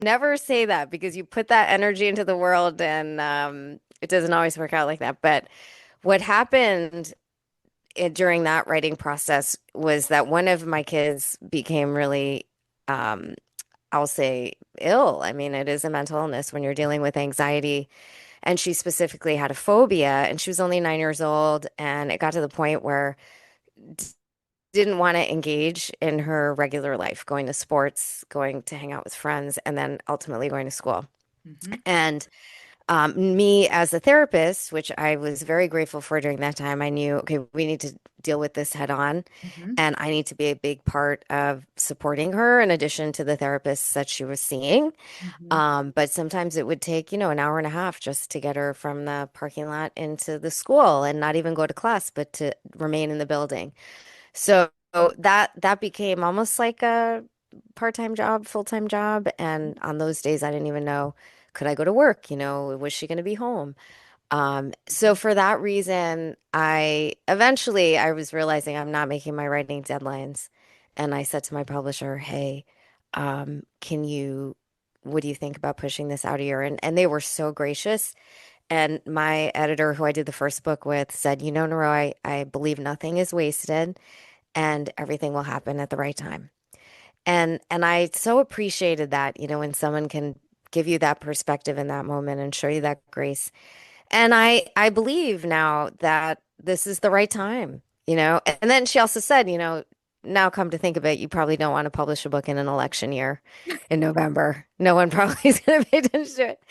never say that because you put that energy into the world and it doesn't always work out like that. But what happened during that writing process was that one of my kids became really, um, I'll say, ill. I mean, it is a mental illness when you're dealing with anxiety. And she specifically had a phobia, and she was only 9 years old. And it got to the point where didn't want to engage in her regular life, going to sports, going to hang out with friends, and then ultimately going to school. Hmm. And me as a therapist, which I was very grateful for during that time, I knew, okay, we need to deal with this head on, Hmm. and I need to be a big part of supporting her in addition to the therapists that she was seeing. Hmm. But sometimes it would take, an hour and a half just to get her from the parking lot into the school and not even go to class, but to remain in the building. So that became almost like a part-time job, full-time job. And on those days, I didn't even know, could I go to work? Was she going to be home? So for that reason, I was realizing I'm not making my writing deadlines. And I said to my publisher, hey, can you, what do you think about pushing this out a year? And they were so gracious. And my editor, who I did the first book with, said, Nero, I believe nothing is wasted and everything will happen at the right time. And I so appreciated that, when someone can give you that perspective in that moment and show you that grace. And I believe now that this is the right time, And then she also said, now come to think of it, you probably don't want to publish a book in an election year in November. No one probably is going to pay attention to it.